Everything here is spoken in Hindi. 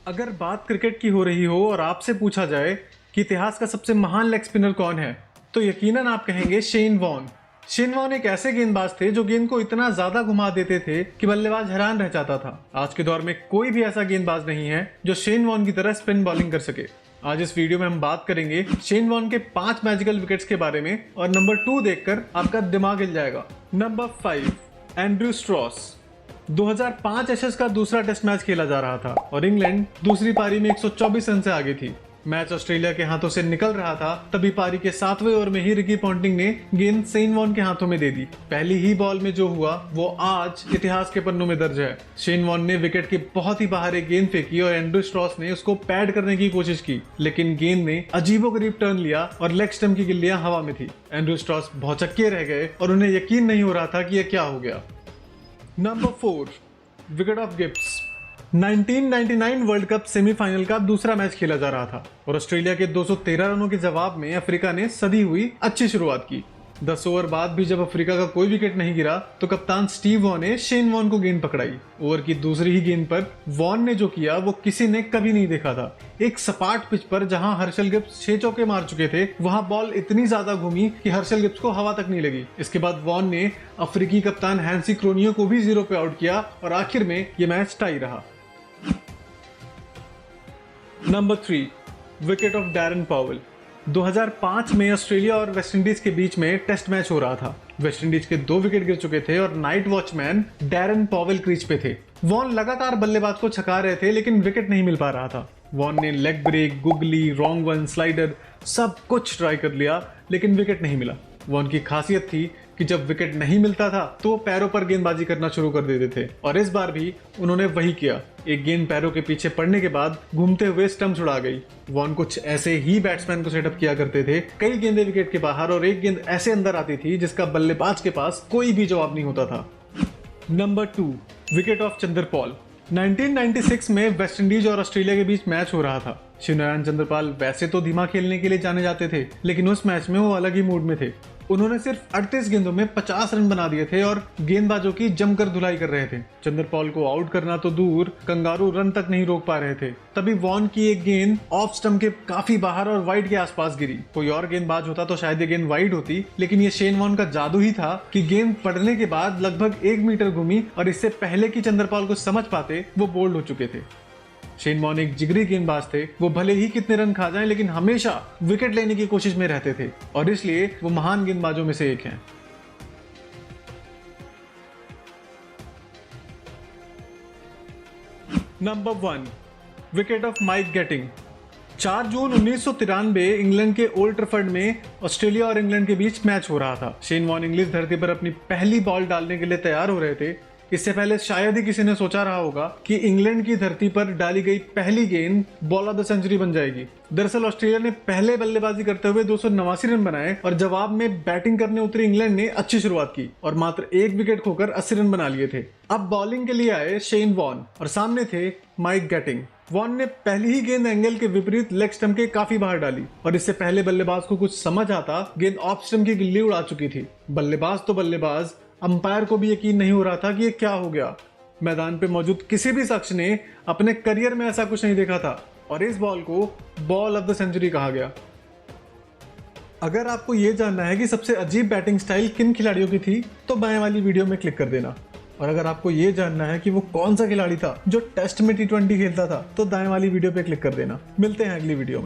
अगर बात क्रिकेट की हो रही हो और आपसे पूछा जाए कि इतिहास का सबसे महान लेग स्पिनर कौन है, तो यकीनन आप कहेंगे शेन वॉर्न। शेन वॉर्न एक ऐसे गेंदबाज थे जो गेंद को इतना ज्यादा घुमा देते थे कि बल्लेबाज हैरान रह जाता था। आज के दौर में कोई भी ऐसा गेंदबाज नहीं है जो शेन वॉर्न की तरह स्पिन बॉलिंग कर सके। आज इस वीडियो में हम बात करेंगे शेन वॉर्न के 5 मैजिकल विकेट्स के बारे में और नंबर 2 देखकर आपका दिमाग हिल जाएगा। Number 5, Andrew Strauss. 2005 एशेज का दूसरा टेस्ट मैच खेला जा रहा था और इंग्लैंड दूसरी पारी में 124 रन से आगे थी। मैच ऑस्ट्रेलिया के हाथों से निकल रहा था, तभी पारी के 7वें ओवर में ही रिकी पॉन्टिंग ने गेंद शेन वॉर्न के हाथों में दे दी। पहली ही बॉल में जो हुआ वो आज इतिहास के पन्नों में दर्ज है। शेन वॉर्न ने विकेट के बहुत ही बाहर एक गेंद फेंकी और एंड्रयू स्ट्रॉस ने उसको पैड करने की कोशिश की, लेकिन गेंद ने अजीबोगरीब टर्न लिया और लेग स्टंप की गिल्लियां हवा में थी। एंड्रयू स्ट्रॉस भौचक्के रह गए और उन्हें यकीन नहीं हो रहा था कि यह क्या हो गया। Number 4, wicket of Gibbs. 1999 world cup semifinal का दूसरा मैच खेला जा रहा था और ऑस्ट्रेलिया के 213 रनों के जवाब में अफ्रीका ने सदी हुई अच्छी शुरुआत की। 10 ओवर बाद भी जब अफ्रीका का कोई विकेट नहीं गिरा तो कप्तान स्टीव वॉ ने शेन वॉर्न को गेंद पकड़ाई। ओवर की दूसरी ही गेंद पर वॉर्न ने जो किया वो किसी ने कभी नहीं देखा था। एक सपाट पिच पर जहां हर्षल गिब्स 6 चौके मार चुके थे, वहां बॉल इतनी ज्यादा घूमी कि हर्षल गिब्स को हवा तक नहीं लगी। इसके बाद वॉर्न ने अफ्रीकी कप्तान हैंसी क्रोनियो को भी 0 पे आउट किया और आखिर में यह मैच टाई रहा। Number 3, wicket of Darren Powell. 2005 में ऑस्ट्रेलिया और वेस्टइंडीज के बीच में टेस्ट मैच हो रहा था। वेस्टइंडीज के 2 विकेट गिर चुके थे और night watchman Darren Powell crease पे थे। वॉर्न लगातार बल्लेबाज को छका रहे थे, लेकिन विकेट नहीं मिल पा रहा था। वॉर्न ने leg break, googly, wrong one, slider सब कुछ ट्राई कर लिया, लेकिन विकेट नहीं मिला। वॉर्न की खासियत थी कि जब विकेट नहीं मिलता था तो पैरों पर गेंदबाजी करना शुरू कर देते थे और इस बार भी उन्होंने वही किया। एक गेंद पैरों के पीछे पड़ने के बाद घूमते हुए स्टंप छुड़ा गई। वॉर्न कुछ ऐसे ही बैट्समैन को सेटअप किया करते थे, कई गेंदें विकेट के बाहर और एक गेंद ऐसे अंदर आती थी जिसका बल्लेबाज के पास कोई भी जवाब नहीं होता था। Number 2, wicket of Chanderpaul. 1996 में वेस्टइंडीज और ऑस्ट्रेलिया के बीच मैच हो रहा था। शिवनारायण चंद्रपाल वैसे तो धीमा खेलने के लिए जाने जाते थे, लेकिन उस मैच में वो अलग ही मूड में थे। उन्होंने सिर्फ 38 गेंदों में 50 रन बना दिए थे और गेंदबाजों की जमकर धुलाई कर रहे थे। चंद्रपॉल को आउट करना तो दूर, कंगारू रन तक नहीं रोक पा रहे थे। तभी वॉर्न की एक गेंद ऑफ स्टंप के काफी बाहर और वाइड के आसपास गिरी। कोई और गेंदबाज होता तो शायद ये गेंद वाइड होती, लेकिन ये शेन वॉर्न का जादू ही था कि गेंद पड़ने के बाद लगभग 1 मीटर घूमी और इससे पहले कि चंद्रपॉल को समझ पाते वो बोल्ड हो चुके थे। शेन वॉर्न एक जिगरी गेंदबाज थे। वो भले ही कितने रन खा जाएं, लेकिन हमेशा विकेट लेने की कोशिश में रहते थे और इसलिए वो महान गेंदबाजों में से एक हैं। Number 1, wicket of Mike Gatting. 4 जून 1993 इंग्लैंड के ओल्ड ट्रैफर्ड में ऑस्ट्रेलिया और इंग्लैंड के बीच मैच हो रहा था। शेन वॉर्न इंग्लिश धरती पर अपनी पहली बॉल डालने के लिए तैयार हो रहे थे। इससे पहले शायद ही किसी ने सोचा रहा होगा कि इंग्लैंड की धरती पर डाली गई पहली गेंद बॉल ऑफ द सेंचुरी बन जाएगी। दरअसल ऑस्ट्रेलिया ने पहले बल्लेबाजी करते हुए 289 रन बनाए और जवाब में बैटिंग करने उतरी इंग्लैंड ने अच्छी शुरुआत की और मात्र 1 विकेट खोकर 80 रन बना लिए थे। अब बॉलिंग के लिए आए शेन वॉर्न और सामने थे माइक गैटिंग। वॉर्न ने पहली ही गेंद एंगल के विपरीत लेग स्टंप के काफी बाहर डाली और इससे पहले बल्लेबाज को कुछ समझ आता, गेंद ऑफ स्टंप की गिल्ली उड़ा चुकी थी। बल्लेबाज तो बल्लेबाज, अंपायर को भी यकीन नहीं हो रहा था कि ये क्या हो गया। मैदान पे मौजूद किसी भी शख्स ने अपने करियर में ऐसा कुछ नहीं देखा था और इस बॉल को बॉल ऑफ द सेंचुरी कहा गया। अगर आपको ये जानना है कि सबसे अजीब बैटिंग स्टाइल किन खिलाड़ियों की थी तो बाएं वाली वीडियो में क्लिक कर देना, और अगर आपको ये जानना है कि वो कौन सा खिलाड़ी था जो टेस्ट में T20 खेलता था तो दाएं वाली वीडियो पे क्लिक कर देना। मिलते हैं अगली वीडियो में।